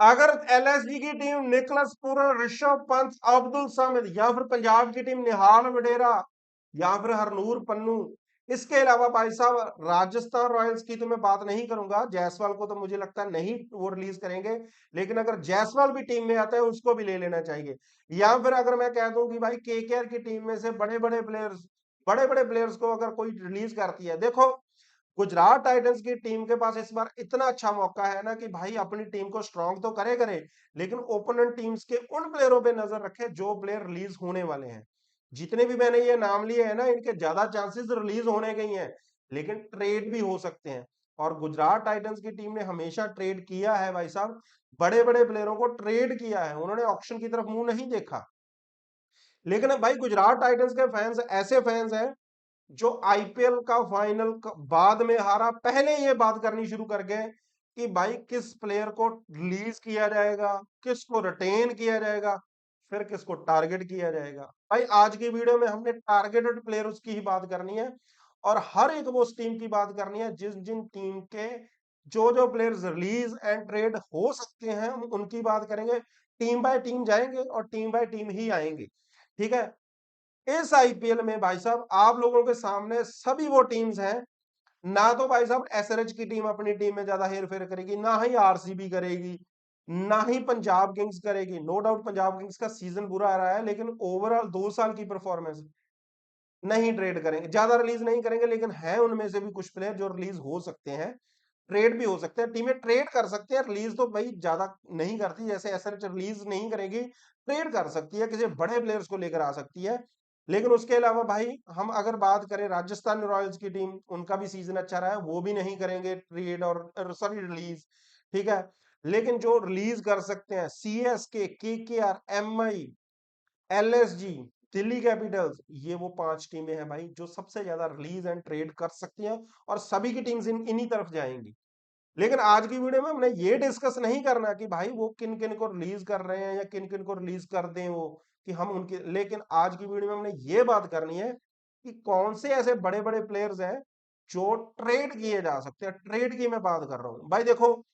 अगर एलएसजी की team Nicholas Pooran, Rishabh Pant, Abdul Samad, या फिर पंजाब की टीम निहाल वडेरा या फिर हरनूर पन्नू, इसके अलावा भाई साहब राजस्थान रॉयल्स की तो मैं बात नहीं करूंगा, जायसवाल को तो मुझे लगता है नहीं वो रिलीज करेंगे, लेकिन अगर जायसवाल भी टीम में आता है उसको भी ले लेना चाहिए। या फिर अगर मैं कह दूं कि भाई केकेआर की टीम में से बड़े बड़े प्लेयर्स को अगर कोई रिलीज करती है, देखो गुजरात टाइटंस की टीम के पास इस बार इतना अच्छा मौका है ना कि भाई अपनी टीम को स्ट्रांग तो करे लेकिन ओपोनेंट टीम्स के उन प्लेयरों पे नजर रखे जो प्लेयर रिलीज होने वाले हैं। जितने भी मैंने ये नाम लिए हैं ना, इनके ज्यादा चांसेस रिलीज होने के ही हैं, लेकिन ट्रेड भी हो सकते हैं। और गुजरात टाइटंस की टीम ने हमेशा ट्रेड किया है भाई साहब, बड़े बड़े प्लेयरों को ट्रेड किया है, उन्होंने ऑक्शन की तरफ मुंह नहीं देखा। लेकिन भाई गुजरात टाइटंस के फैंस ऐसे फैंस हैं जो आईपीएल का फाइनल बाद में हारा पहले ये बात करनी शुरू कर गए कि भाई किस प्लेयर को रिलीज किया जाएगा, किसको रिटेन किया जाएगा, फिर किसको टारगेट किया जाएगा। भाई आज की वीडियो में हमने टारगेटेड प्लेयर्स की ही बात करनी है, और हर एक वो टीम की बात करनी है जिन जिन टीम के जो जो प्लेयर्स रिलीज एंड ट्रेड हो सकते हैं, हम उनकी बात करेंगे। टीम बाय टीम जाएंगे और टीम बाय टीम ही आएंगे, ठीक है। इस आईपीएल में भाई साहब आप लोगों के सामने सभी वो टीम्स हैं, ना तो भाई साहब एसआरएच की टीम अपनी टीम में ज्यादा हेर फेर करेगी, ना ही आरसीबी करेगी, ना ही पंजाब किंग्स करेगी। नो डाउट पंजाब किंग्स का सीजन बुरा आ रहा है, लेकिन ओवरऑल 2 साल की परफॉर्मेंस नहीं ट्रेड करेंगे, ज्यादा रिलीज नहीं करेंगे, लेकिन है उनमें से भी कुछ प्लेयर जो रिलीज हो सकते हैं, ट्रेड भी हो सकते हैं, टीमें ट्रेड कर सकते हैं। रिलीज तो भाई ज्यादा नहीं करती, जैसे एसआरएच रिलीज नहीं करेगी, ट्रेड कर सकती है, किसी बड़े प्लेयर्स को लेकर आ सकती है। लेकिन उसके अलावा भाई हम अगर बात करें राजस्थान रॉयल्स की टीम, उनका भी सीजन अच्छा रहा है, वो भी नहीं करेंगे ट्रेड और सॉरी रिलीज, ठीक है। लेकिन जो रिलीज कर सकते हैं CSK, KKR, MI, LSG, Delhi Capitals, ये वो 5 टीमें हैं भाई जो सबसे ज्यादा रिलीज एंड ट्रेड कर सकती हैं, और सभी की टीम्स इन्हीं तरफ जाएंगी। लेकिन आज की वीडियो में हमने ये डिस्कस नहीं करना कि भाई वो किन किन को रिलीज कर रहे हैं या किन किन को रिलीज कर दें वो, कि हम उनके, लेकिन आज की वीडियो में हमने ये बात करनी है कि कौन से ऐसे बड़े बड़े प्लेयर्स हैं जो ट्रेड किए जा सकते हैं। ट्रेड की मैं बात कर रहा हूं भाई, देखो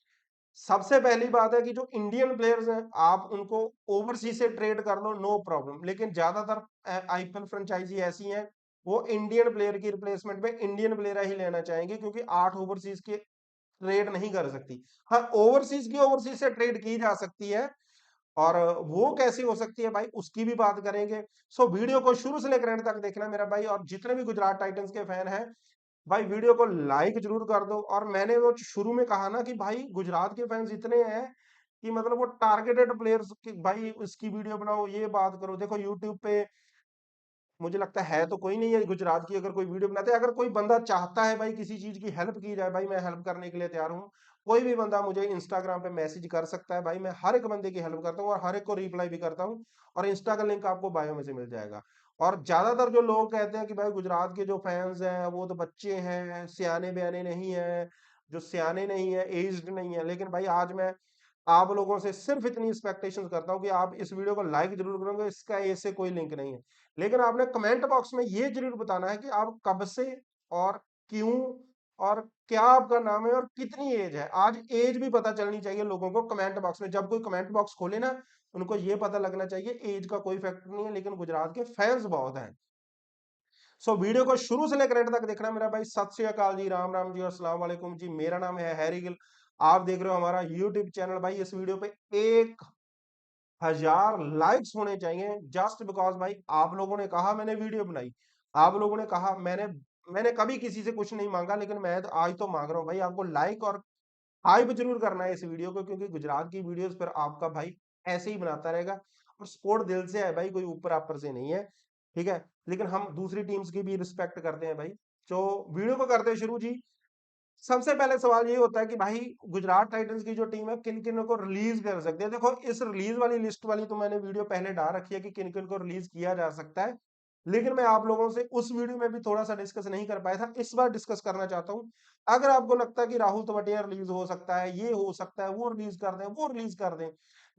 सबसे पहली बात है कि जो इंडियन प्लेयर्स हैं आप उनको ओवरसीज से ट्रेड कर लो, नो प्रॉब्लम, लेकिन ज्यादातर आईपीएल फ्रेंचाइजी ऐसी हैं वो इंडियन प्लेयर की रिप्लेसमेंट में इंडियन प्लेयर ही लेना चाहेंगे, क्योंकि 8 ओवरसीज के ट्रेड नहीं कर सकती। हाँ, ओवरसीज से ट्रेड की जा सकती है, और वो कैसी हो सकती है भाई उसकी भी बात करेंगे। सो वीडियो को शुरू से लेकर एंड तक देखना मेरा भाई, और जितने भी गुजरात टाइटंस के फैन हैं भाई वीडियो को लाइक जरूर कर दो। और मैंने वो शुरू में कहा ना कि भाई गुजरात के फैंस इतने हैं कि मतलब वो टारगेटेड प्लेयर्स की भाई उसकी वीडियो बनाओ, ये बात करो। देखो यूट्यूब पे मुझे लगता है तो कोई नहीं है गुजरात की, अगर कोई वीडियो बनाते, अगर कोई बंदा चाहता है भाई किसी चीज की हेल्प की जाए, भाई मैं हेल्प करने के लिए तैयार हूँ। कोई भी बंदा मुझे इंस्टाग्राम पे मैसेज कर सकता है भाई, मैं हर एक बंदे की हेल्प करता हूँ और हर एक को रिप्लाई भी करता हूँ, और इंस्टा का लिंक आपको बायो में से मिल जाएगा। और ज्यादातर जो लोग कहते हैं कि भाई गुजरात के जो फैंस हैं वो तो बच्चे हैं, सियाने बयाने नहीं है, जो सियाने नहीं है, एज्ड नहीं है, लेकिन भाई आज मैं आप लोगों से सिर्फ इतनी एक्सपेक्टेशंस करता हूँ कि आप इस वीडियो को लाइक जरूर करोगे, इसका इससे कोई लिंक नहीं है। लेकिन आपने कमेंट बॉक्स में ये जरूर बताना है कि आप कब से और क्यों और क्या आपका नाम है और कितनी एज है। आज एज भी पता चलनी चाहिए लोगों को कमेंट बॉक्स में, जब कोई कमेंट बॉक्स खोले ना उनको ये पता लगना चाहिए एज का कोई फैक्टर नहीं है, लेकिन गुजरात के फैंस बहुत हैं। सो वीडियो को शुरू से लेकर एंड तक देखना मेरा भाई। सत श्री अकाल जी, राम राम जी और अस्सलाम वालेकुम जी। मेरा नाम है हैरी गिल, आप देख रहे हो हमारा यूट्यूब चैनल। भाई इस वीडियो पे 1000 लाइक्स होने चाहिए, जस्ट बिकॉज भाई आप लोगों ने कहा मैंने वीडियो बनाई, आप लोगों ने कहा मैंने मैंने कभी किसी से कुछ नहीं मांगा, लेकिन मैं तो आज तो मांग रहा हूँ भाई आपको लाइक और हाइप जरूर करना है इस वीडियो को, क्योंकि गुजरात की वीडियोस पर आपका भाई ऐसे ही बनाता रहेगा, और सपोर्ट दिल से है भाई, कोई ऊपर आपर से नहीं है, ठीक है। लेकिन हम दूसरी टीम्स की भी रिस्पेक्ट करते हैं भाई। तो वीडियो को करते हैं शुरू जी। सबसे पहले सवाल ये होता है कि भाई गुजरात टाइटंस की जो टीम है किन किन को रिलीज कर सकते हैं। देखो इस रिलीज वाली लिस्ट वाली तो मैंने वीडियो पहले डाल रखी है कि किन किन को रिलीज किया जा सकता है, लेकिन मैं आप लोगों से उस वीडियो में भी थोड़ा सा डिस्कस नहीं कर पाया था, इस बार डिस्कस करना चाहता हूं। अगर आपको लगता है कि राहुल तवटिया रिलीज हो सकता है, ये हो सकता है, वो रिलीज कर दें, वो रिलीज कर दें।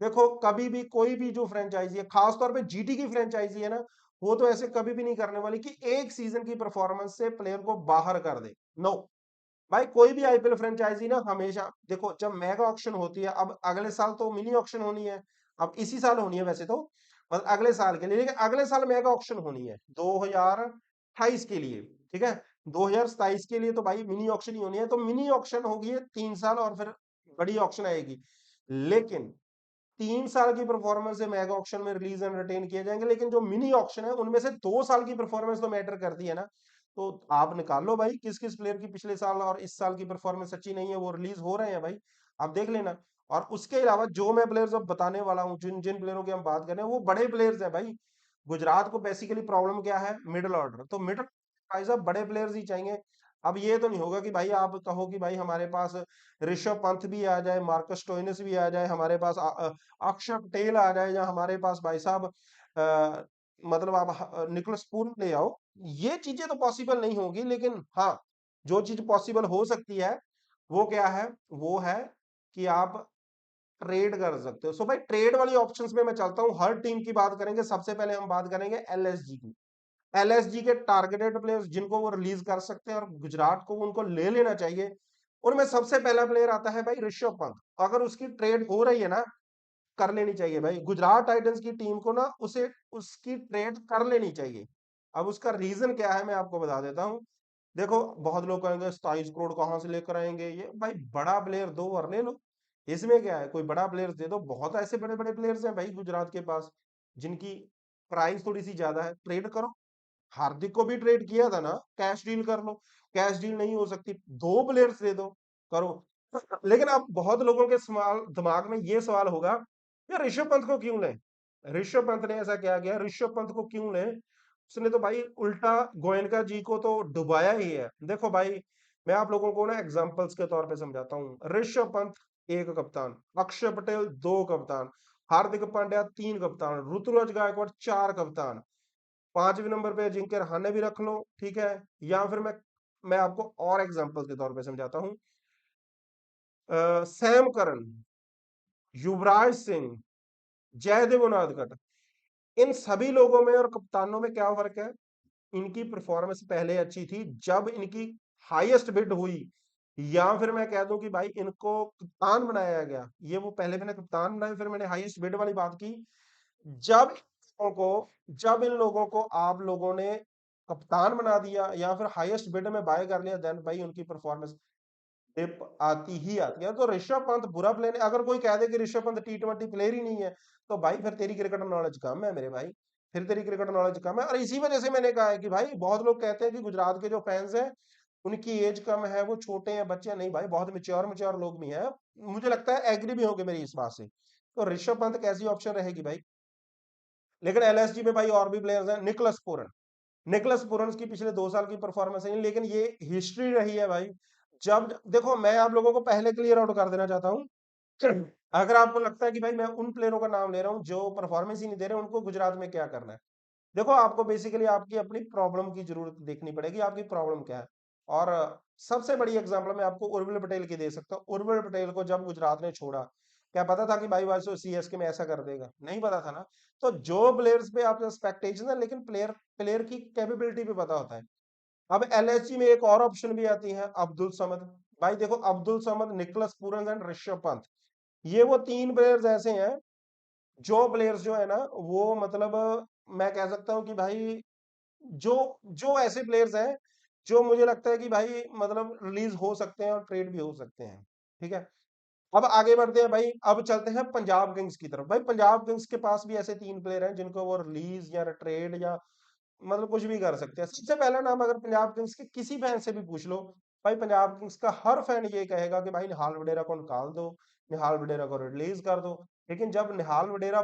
देखो कभी भी कोई भी जो फ्रेंचाइजी है, खासतौर पर जीटी की फ्रेंचाइजी है ना, वो तो ऐसे कभी भी नहीं करने वाली कि एक सीजन की परफॉर्मेंस से प्लेयर को बाहर कर दे। नो, भाई कोई भी आईपीएल फ्रेंचाइजी ना हमेशा देखो, जब मेगा ऑक्शन होती है, अब अगले साल तो मिनी ऑक्शन होनी है, अब इसी साल होनी है वैसे तो, बस अगले साल के लिए, लेकिन अगले साल मेगा ऑक्शन होनी है 2028 के लिए, ठीक है। 2027 के लिए तो भाई मिनी ऑक्शन ही होनी है, तो मिनी ऑक्शन होगी 3 साल और फिर बड़ी ऑक्शन आएगी। लेकिन 3 साल की परफॉर्मेंस से मेगा ऑक्शन में रिलीज एंड रिटेन किए जाएंगे, लेकिन जो मिनी ऑक्शन है उनमें से 2 साल की परफॉर्मेंस तो मैटर करती है ना। तो आप निकाल लो भाई किस किस प्लेयर की पिछले साल और इस साल की परफॉर्मेंस अच्छी नहीं है, वो रिलीज हो रहे हैं भाई, आप देख लेना। और उसके अलावा जो मैं प्लेयर्स अब बताने वाला हूँ, जिन जिन प्लेयरों की हम बात कर रहे हैं वो बड़े प्लेयर्स हैं भाई। गुजरात को बेसिकली प्रॉब्लम क्या है, मिडिल ऑर्डर, तो मिडिल भाई साहब बड़े प्लेयर्स ही चाहिए। अब ये तो नहीं होगा कि भाई आप कहो कि भाई हमारे पास ऋषभ पंत भी आ जाए, मार्कस स्टोइनिस भी आ जाए, हमारे पास अक्षर पटेल आ जाए, या हमारे पास भाई साहब मतलब आप निकोलस पूरन ले आओ। ये चीजें तो पॉसिबल नहीं होगी, लेकिन हाँ, जो चीज पॉसिबल हो सकती है वो क्या है, वो है कि आप ट्रेड कर सकते हो। सो भाई ट्रेड वाली ऑप्शंस में मैं चलता हूँ, हर टीम की बात करेंगे। सबसे पहले हम बात करेंगे एलएसजी की। एलएसजी के टारगेटेड प्लेयर्स जिनको वो रिलीज कर सकते हैं और गुजरात को उनको ले लेना चाहिए, उनमें सबसे पहला प्लेयर आता है भाई ऋषभ पंत। अगर उसकी ट्रेड हो रही है ना, कर लेनी चाहिए भाई। गुजरात टाइटंस की टीम को ना उसे उसकी ट्रेड कर लेनी चाहिए। अब उसका रीजन क्या है मैं आपको बता देता हूँ। देखो, बहुत लोग कहेंगे 27 करोड़ कहां से लेकर आएंगे, ये भाई बड़ा प्लेयर दो और ले लो, इसमें क्या है, कोई बड़ा प्लेयर दे दो। बहुत ऐसे बड़े बड़े प्लेयर्स हैं भाई गुजरात के पास जिनकी प्राइस थोड़ी सी ज्यादा है, ट्रेड करो। हार्दिक को भी ट्रेड किया था ना, कैश डील कर लो। कैश डील नहीं हो सकती, दो प्लेयर्स दे दो, करो। लेकिन अब बहुत लोगों के सवाल दिमाग में ये सवाल होगा, यार ऋषभ पंत को क्यों लें, ऋषभ पंत ने ऐसा क्या किया, ऋषभ पंत को क्यों लें। उसने तो भाई उल्टा गोयनका जी को तो डुबाया ही है। देखो भाई, मैं आप लोगों को ना एग्जांपल्स के तौर पे समझाता हूँ। ऋषभ पंत एक कप्तान, अक्षर पटेल दो कप्तान, हार्दिक पांड्या तीन कप्तान, ऋतुराज गायकवाड़ चार कप्तान, 5वें नंबर पे अजिंक्य रहाणे भी रख लो, ठीक है। या फिर मैं आपको और एग्जांपल के तौर पे समझाता हूँ। सैम करन, युवराज सिंह, जयदेव उनादकट, इन सभी लोगों में और कप्तानों में क्या फर्क है। इनकी परफॉर्मेंस पहले अच्छी थी जब इनकी हाईएस्ट बिड हुई, या फिर मैं कह दूं कि भाई इनको कप्तान बनाया गया। ये वो पहले मैंने कप्तान बनाया, फिर मैंने हाईएस्ट बिड वाली बात की। जब इन लोगों को जब इन लोगों को आप लोगों ने कप्तान बना दिया या फिर हाईएस्ट बिड में बाय कर लिया, देन भाई उनकी परफॉर्मेंस डिप आती ही आती है। तो ऋषभ पंत बुरा प्लेयर, अगर कोई कह दे कि ऋषभ पंत T20 प्लेयर ही नहीं है, तो भाई फिर तेरी क्रिकेट नॉलेज कम है मेरे भाई, फिर तेरी क्रिकेट नॉलेज कम है। और इसी वजह से मैंने कहा है कि भाई बहुत लोग कहते हैं कि गुजरात के जो फैंस हैं उनकी एज कम है, वो छोटे हैं, बच्चे नहीं भाई, बहुत मेच्योर मेच्योर लोग भी हैं। मुझे लगता है एग्री भी होंगे मेरी इस बात से। तो ऋषभ पंत कैसी ऑप्शन रहेगी भाई। लेकिन एलएसजी में भाई और भी प्लेयर्स हैं, निकोलस पूरन। निकोलस पूरन की पिछले 2 साल की परफॉर्मेंस है, लेकिन ये हिस्ट्री रही है भाई। जब देखो, मैं आप लोगों को पहले क्लियर आउट कर देना चाहता हूँ, अगर आपको लगता है कि भाई मैं उन प्लेयरों का नाम ले रहा हूँ जो परफॉर्मेंस ही नहीं दे रहे, उनको गुजरात में क्या करना है। देखो, आपको बेसिकली आपकी अपनी प्रॉब्लम की जरूरत देखनी पड़ेगी, आपकी प्रॉब्लम क्या है। और सबसे बड़ी एग्जांपल मैं आपको उर्विल पटेल की दे सकता हूँ। उर्विल पटेल को जब गुजरात ने छोड़ा, क्या पता था कि भाई वासु सीएसके में ऐसा कर देगा, नहीं पता था ना। तो जो प्लेयर्स पे आप एक्सपेक्टेशन है, लेकिन प्लेयर प्लेयर की कैपेबिलिटी पे पता होता है। अब एलएसजी में एक और ऑप्शन भी आती है, अब्दुल समद। भाई देखो, Abdul Samad, Nicholas Pooran and Rishabh Pant, ये वो तीन प्लेयर्स ऐसे हैं, जो प्लेयर्स जो है ना, वो मतलब मैं कह सकता हूँ कि भाई जो जो ऐसे प्लेयर्स हैं जो मुझे लगता है कि भाई मतलब रिलीज हो सकते हैं और ट्रेड भी हो सकते हैं, ठीक है। अब आगे बढ़ते हैं भाई, अब चलते हैं पंजाब किंग्स की तरफ। भाई पंजाब किंग्स के पास भी ऐसे तीन प्लेयर हैं जिनको वो रिलीज या ट्रेड या मतलब कुछ भी कर सकते हैं। सबसे पहला नाम अगर पंजाब किंग्स के किसी फैन से भी पूछ लो, भाई पंजाब किंग्स का हर फैन ये कहेगा कि भाई निहाल वडेरा को निकाल दो, निहाल वडेरा को रिलीज कर दो। लेकिन जब निहाल वडेरा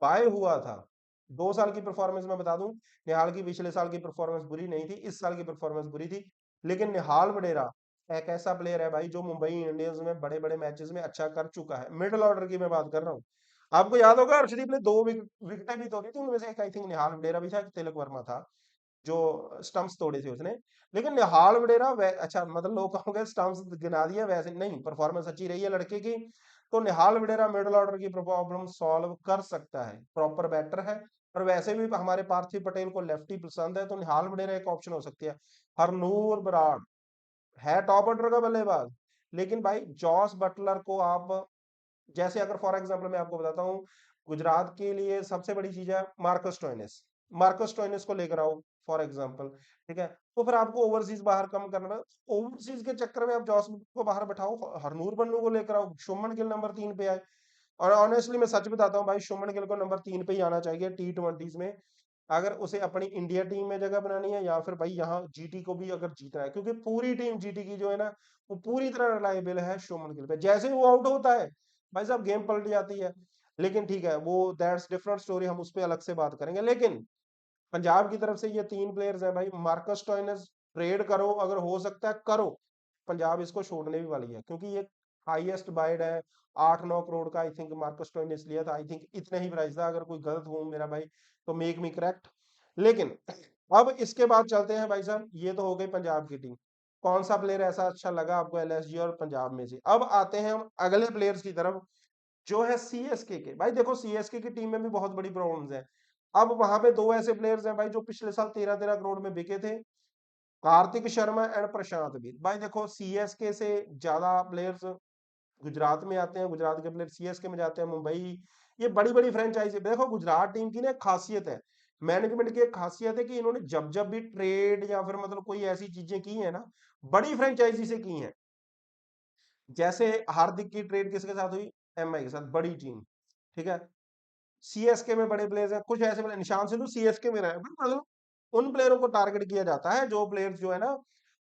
बाय हुआ था, 2 साल की परफॉर्मेंस मैं बता दूं, निहाल की पिछले साल की परफॉर्मेंस बुरी नहीं थी, इस साल की परफॉर्मेंस बुरी थी। लेकिन निहाल वडेरा एक ऐसा प्लेयर है भाई जो मुंबई इंडियंस में बड़े बड़े मैचेस में अच्छा कर चुका है। मिडिल ऑर्डर की मैं बात कर रहा हूँ। आपको याद होगा हर्षदीप ने 2 विकेटें भी तोड़ी थी, उनमें से एक आई थिंक निहाल वडेरा भी था, एक तिलक वर्मा था जो स्टंप्स तोड़े थे उसने। लेकिन निहाल वडेरा अच्छा, मतलब लोग कहोगे स्टंप्स गिना दिया, वैसे नहीं, परफॉर्मेंस अच्छी रही है लड़के की। तो निहाल वडेरा मिडिल ऑर्डर की प्रॉब्लम सॉल्व कर सकता है, प्रॉपर बैटर है। और वैसे भी हमारे पार्थिव पटेल को लेफ्टी पसंद है, तो निहाल वडेरा एक ऑप्शन हो सकती है। हरनूर बराड़, है टॉप ऑर्डर का बल्लेबाज, लेकिन भाई जॉस बटलर को आप, जैसे अगर फॉर एग्जांपल मैं आपको बताता हूँ, गुजरात के लिए सबसे बड़ी चीज है मार्कस स्टोइनिस, मार्कस स्टोइनिस को लेकर आओ फॉर एग्जांपल, ठीक है, तो फिर आपको ओवरसीज बाहर कम करना, ओवरसीज के चक्कर में आप जॉस को बाहर बैठाओ, हरनूर बन्नू को लेकर आओ, शुभमन गिल नंबर 3 पे आए। और ऑनेस्टली मैं सच बताता हूँ भाई, शुभमन गिल को नंबर 3 पे ही आना चाहिए T20s में, अगर उसे अपनी इंडिया टीम में जगह बनानी है, या फिर भाई यहाँ जीटी को भी अगर जीतना है, क्योंकि पूरी टीम जीटी की जो है ना, वो पूरी तरह रिलायबल है शुभमन गिल पे, जैसे ही वो आउट होता है भाई साहब गेम पलट जाती है। लेकिन ठीक है, वो दैट्स डिफरेंट स्टोरी, हम उस पर अलग से बात करेंगे। लेकिन पंजाब की तरफ से ये 3 प्लेयर्स हैं भाई, मार्कस स्टोइनिस ट्रेड करो, अगर हो सकता है करो, पंजाब इसको छोड़ने भी वाली है, क्योंकि ये हाईएस्ट बाइड है, 8-9 करोड़ का आई थिंक मार्कस स्टोइनिस लिया था, आई थिंक इतना ही प्राइस था, अगर कोई गलत हूं मेरा भाई तो मेक मी करेक्ट। लेकिन अब इसके बाद चलते हैं भाई साहब, ये तो हो गई पंजाब की टीम, कौन सा प्लेयर ऐसा अच्छा लगा आपको एलएसजी और पंजाब में से। अब आते हैं हम अगले प्लेयर्स की तरफ, जो है सीएसके के। भाई देखो सीएसके की टीम में भी बहुत बड़ी प्रॉब्लम्स है। अब वहां पे दो ऐसे प्लेयर्स हैं भाई जो पिछले साल 13-13 करोड़ में बिके थे, कार्तिक शर्मा एंड प्रशांत भी। भाई देखो सीएसके से ज्यादा प्लेयर्स गुजरात में आते हैं, गुजरात के प्लेयर सीएसके में जाते हैं, मुंबई, ये बड़ी बड़ी फ्रेंचाइजी। देखो गुजरात टीम की ना एक खासियत है, मैनेजमेंट की एक खासियत है कि इन्होंने जब जब भी ट्रेड या फिर मतलब कोई ऐसी चीजें की है ना, बड़ी फ्रेंचाइजी से की हैं। जैसे हार्दिक की ट्रेड किसके साथ हुई, एमआई के साथ, बड़ी टीम, ठीक है। सीएसके में बड़े प्लेयर्स हैं, कुछ ऐसे प्लेयर, निशांत सिद्धू सीएसके में रहे, मतलब उन प्लेयरों को टारगेट किया जाता है जो प्लेयर्स जो है ना,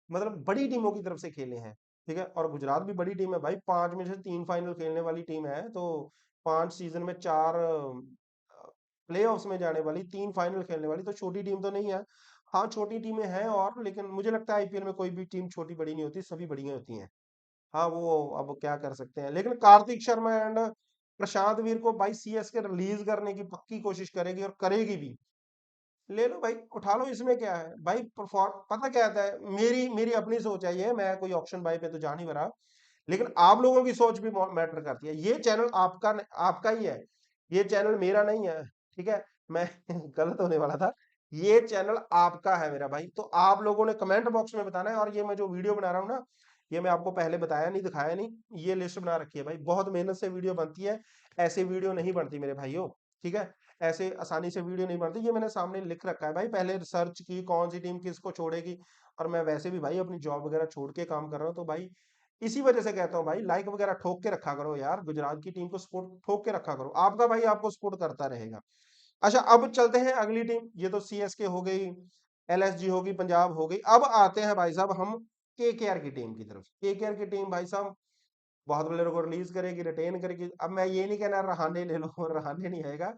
मतलब बड़ी टीमों की तरफ से खेले हैं, ठीक है। और गुजरात भी बड़ी टीम है भाई, 5 में से 3 फाइनल खेलने वाली टीम है, तो 5 सीजन में 4 प्ले ऑफ्स में जाने वाली, 3 फाइनल खेलने वाली, तो छोटी टीम तो नहीं है। हाँ छोटी टीमें हैं, और लेकिन मुझे लगता है आईपीएल में कोई भी टीम छोटी बड़ी नहीं होती, सभी बढ़िया होती हैं। हाँ वो अब क्या कर सकते हैं, लेकिन कार्तिक शर्मा एंड प्रशांत वीर को भाई सीएसके रिलीज करने की पक्की कोशिश करेगी, और करेगी भी। ले लो भाई, उठा लो, इसमें क्या है भाई, परफॉर्म, पता क्या आता है, मेरी मेरी अपनी सोच है, ये मैं कोई ऑप्शन बाई पे तो जा नहीं रहा, लेकिन आप लोगों की सोच भी मैटर करती है। ये चैनल आपका आपका ही है, ये चैनल मेरा नहीं है, ठीक है। मैं गलत होने वाला था, ये चैनल आपका है मेरा भाई, तो आप लोगों ने कमेंट बॉक्स में बताना है। और ये मैं जो वीडियो बना रहा हूँ ना, ये मैं आपको पहले बताया नहीं, दिखाया नहीं, ये लिस्ट बना रखी है भाई, बहुत मेहनत से वीडियो बनती है, ऐसे वीडियो नहीं बनती मेरे भाइयों, ठीक है। ऐसे आसानी से वीडियो नहीं बनती, ये मैंने सामने लिख रखा है भाई, पहले रिसर्च की कौन सी टीम किसको छोड़ेगी। और मैं वैसे भी भाई अपनी जॉब वगैरह छोड़ के काम कर रहा हूँ, तो भाई इसी वजह से कहता हूँ भाई, लाइक वगैरह ठोक के रखा करो यार, गुजरात की टीम को सपोर्ट ठोक के रखा करो, आपका भाई आपको सपोर्ट करता रहेगा। अच्छा अब चलते हैं अगली टीम, ये तो सीएसके हो गई, एलएसजी होगी, पंजाब हो गई। अब आते हैं भाई साहब हम केकेआर की टीम की तरफ। केकेआर की टीम भाई साहब बहुत प्लेयरों को रिलीज करेगी, रिटेन करेगी। अब मैं ये नहीं कहना रहाने ले लो, रहाने नहीं आएगा,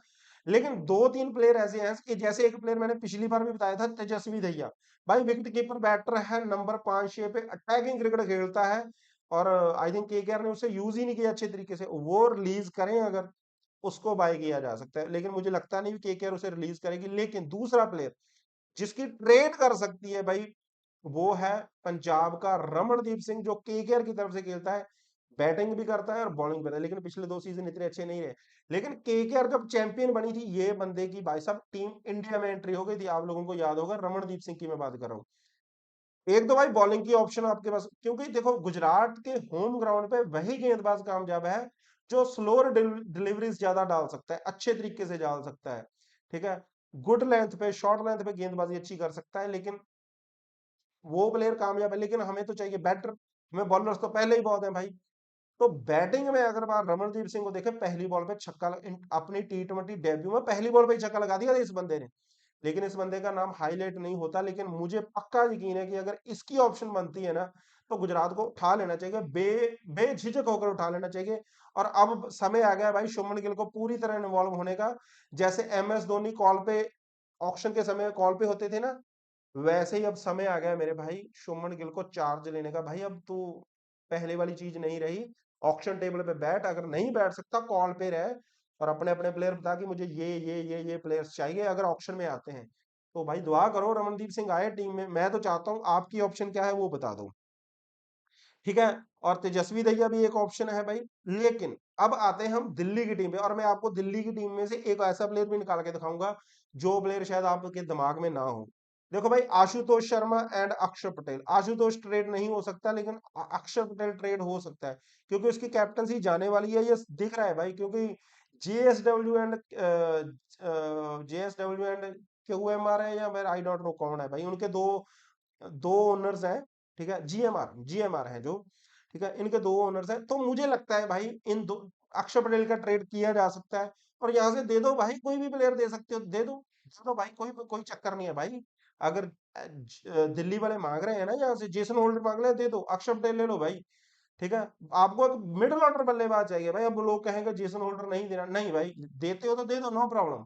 लेकिन 2-3 प्लेयर ऐसे हैं कि, जैसे एक प्लेयर मैंने पिछली बार भी बताया था, तेजस्वी दहिया, भाई विकेट कीपर बैटर है, नंबर 5-6 पे अटैकिंग क्रिकेट खेलता है, और आई थिंक केकेआर ने उसे यूज ही नहीं किया अच्छे तरीके से, वो रिलीज करें अगर, उसको बाय किया जा सकता है, लेकिन मुझे लगता नहीं केकेआर उसे रिलीज करेगी। लेकिन दूसरा प्लेयर जिसकी ट्रेड कर सकती है भाई, वो है पंजाब का रमनदीप सिंह, जो केकेआर की तरफ से खेलता है, बैटिंग भी करता है और बॉलिंग भी करता है, लेकिन पिछले 2 सीजन इतने अच्छे नहीं रहे। लेकिन केकेआर जब चैंपियन बनी थी, ये बंदे की भाई साहब टीम इंडिया में एंट्री हो गई थी, आप लोगों को याद होगा, रमनदीप सिंह की मैं बात कर रहा हूँ। एक तो भाई बॉलिंग की ऑप्शन आपके पास, क्योंकि देखो गुजरात के होम ग्राउंड पे वही गेंदबाज कामयाब है जो स्लोअर डिलीवरीज ज्यादा डाल सकता है, अच्छे तरीके से डाल सकता है, ठीक है, गुड लेंथ पे, शॉर्ट लेंथ पे गेंदबाजी अच्छी कर सकता है, लेकिन वो प्लेयर कामयाब है। लेकिन हमें तो चाहिए बैटर, हमें बॉलर्स तो पहले ही बहुत है भाई। तो बैटिंग में अगर बार रमनदीप सिंह को देखे, पहली बॉल पे छक्का अपनी T20 डेब्यू में पहली बॉल पे ही छक्का लगा दिया था इस बंदे ने। लेकिन इस बंदे का नाम हाईलाइट नहीं होता, लेकिन मुझे पक्का यकीन है कि अगर इसकी ऑप्शन बनती है ना, तो गुजरात को उठा लेना चाहिए, बेझिझक होकर उठा लेना चाहिए। और अब समय आ गया भाई शुभमन गिल को पूरी तरह इन्वॉल्व होने का, जैसे MS धोनी कॉल पे, ऑक्शन के समय कॉल पे होते थे ना, वैसे ही अब समय आ गया मेरे भाई शुभमन गिल को चार्ज लेने का। भाई अब तू पहले वाली चीज नहीं रही, ऑक्शन टेबल पे बैठ, अगर नहीं बैठ सकता कॉल पे रह, और अपने अपने प्लेयर बता कि मुझे ये प्लेयर्स चाहिए अगर ऑक्शन में आते हैं। तो भाई दुआ करो रमनदीप सिंह आए टीम में, मैं तो चाहता हूँ, आपकी ऑप्शन क्या है वो बता दो, ठीक है। और तेजस्वी दहिया भी एक ऑप्शन है भाई। लेकिन अब आते हैं हम दिल्ली की टीम पे, और मैं आपको दिल्ली की टीम में से एक ऐसा प्लेयर भी निकाल के दिखाऊंगा जो प्लेयर शायद आपके दिमाग में ना हो। देखो भाई, आशुतोष शर्मा एंड अक्षर पटेल। आशुतोष ट्रेड नहीं हो सकता, लेकिन अक्षर पटेल ट्रेड हो सकता है, क्योंकि उसकी कैप्टनसी जाने वाली है, ये दिख रहा है भाई। क्योंकि जेएसडब्ल्यू एंड क्यूएमआर है, या फिर आई डोंट नो कौन है भाई, उनके दो दो ओनर्स हैं। ठीक है, जीएमआर है जो। ठीक है, इनके दो ओनर्स हैं, तो मुझे लगता है भाई इन दो, अक्षर पटेल का ट्रेड किया जा सकता है। और यहाँ से दे दो भाई, कोई भी प्लेयर दे सकते हो, दे दो भाई, कोई कोई चक्कर नहीं है भाई। अगर दिल्ली वाले मांग रहे हैं ना, यहाँ से जेसन होल्डर मांग रहे हैं, दे दो, अक्षर पटेल ले लो भाई। ठीक है, आपको एक मिडिल ऑर्डर बल्लेबाज चाहिए भाई। अब लोग कहेंगे जेसन होल्डर नहीं देना, नहीं भाई, देते हो तो दे दो, नो प्रॉब्लम।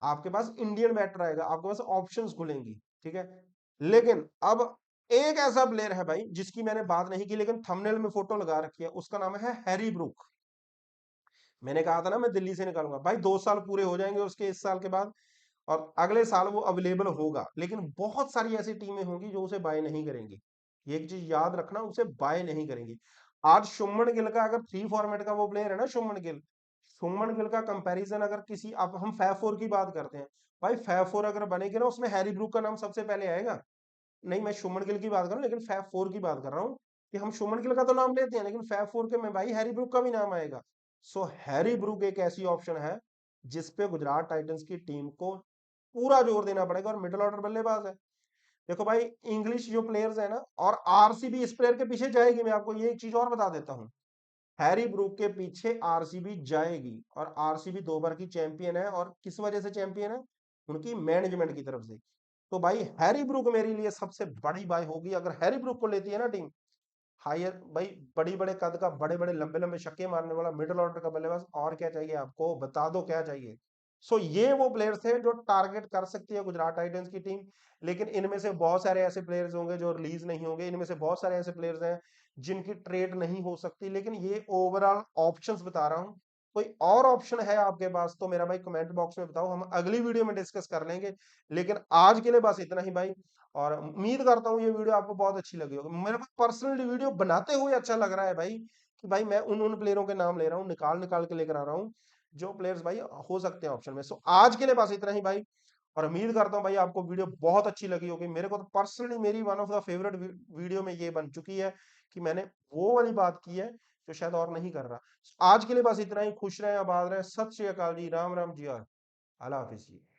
आपके पास इंडियन बैटर आएगा, आपके पास ऑप्शंस खुलेंगी। ठीक है, लेकिन अब एक ऐसा प्लेयर है भाई जिसकी मैंने बात नहीं की, लेकिन थंबनेल में फोटो लगा रखी है, उसका नाम है हैरी ब्रूक। मैंने कहा था ना मैं दिल्ली से निकालूंगा भाई, 2 साल पूरे हो जाएंगे उसके इस साल के बाद, और अगले साल वो अवेलेबल होगा। लेकिन बहुत सारी ऐसी टीमें होंगी जो उसे बाय नहीं करेंगी, ये एक चीज याद रखना, उसे बाय नहीं करेंगी। आज शुभमन गिल का अगर 3 फॉर्मेट का वो प्लेयर है ना, शुभमन गिल का कंपैरिजन अगर किसी, अब हम फैफ फोर की बात करते हैं, भाई फैफ फोर अगर बनेगी ना, उसमें हैरी ब्रूक का नाम सबसे पहले आएगा। नहीं, मैं शुभमन गिल की बात कर रहा हूँ, लेकिन फैफ फोर की बात कर रहा हूँ, कि हम शुभमन गिल का तो नाम लेते हैं, लेकिन फैफ फोर के में भाई हैरी ब्रूक का भी नाम आएगा। सो हैरी ब्रूक एक ऐसी ऑप्शन है जिसपे गुजरात टाइटंस की टीम को पूरा जोर देना पड़ेगा, और मिडिल ऑर्डर बल्लेबाज है। देखो भाई, इंग्लिश जो प्लेयर्स है ना, और आरसीबी इस प्लेयर के पीछे जाएगी। मैं आपको ये एक चीज और बता देता हूँ, हैरी ब्रूक के पीछे आरसीबी जाएगी, और आरसीबी 2 बार की चैंपियन है, और किस वजह से चैंपियन है? उनकी मैनेजमेंट की तरफ से। तो भाई हैरी ब्रूक मेरे लिए सबसे बड़ी बाय होगी, अगर हैरी ब्रूक को लेती है ना टीम। हायर भाई, बड़ी बड़े कद का, बड़े बड़े लंबे लंबे छक्के मारने वाला मिडिल ऑर्डर का बल्लेबाज, और क्या चाहिए आपको, बता दो क्या चाहिए। सो ये वो प्लेयर्स थे जो टारगेट कर सकती है गुजरात टाइटंस की टीम। लेकिन इनमें से बहुत सारे ऐसे प्लेयर्स होंगे जो रिलीज नहीं होंगे, इनमें से बहुत सारे ऐसे प्लेयर्स हैं जिनकी ट्रेड नहीं हो सकती। लेकिन ये ओवरऑल ऑप्शंस बता रहा हूँ। कोई और ऑप्शन है आपके पास तो मेरा भाई कमेंट बॉक्स में बताओ, हम अगली वीडियो में डिस्कस कर लेंगे। लेकिन आज के लिए बस इतना ही भाई, और उम्मीद करता हूँ ये वीडियो आपको बहुत अच्छी लगी होगी। मेरे को पर्सनली वीडियो बनाते हुए अच्छा लग रहा है भाई, कि भाई मैं उन उन प्लेयरों के नाम ले रहा हूँ, निकाल निकाल के लेकर आ रहा हूँ, जो प्लेयर्स भाई हो सकते हैं ऑप्शन में। सो आज के लिए बस इतना ही भाई, और उम्मीद करता हूँ भाई आपको वीडियो बहुत अच्छी लगी होगी। मेरे को तो पर्सनली मेरी one of the favourite video में ये बन चुकी है, कि मैंने वो वाली बात की है जो शायद और नहीं कर रहा। आज के लिए बस इतना ही, खुश रहें, आबाद रहें, सत श्री अकाल जी, राम राम जी, और अल्लाह हाफिज जी।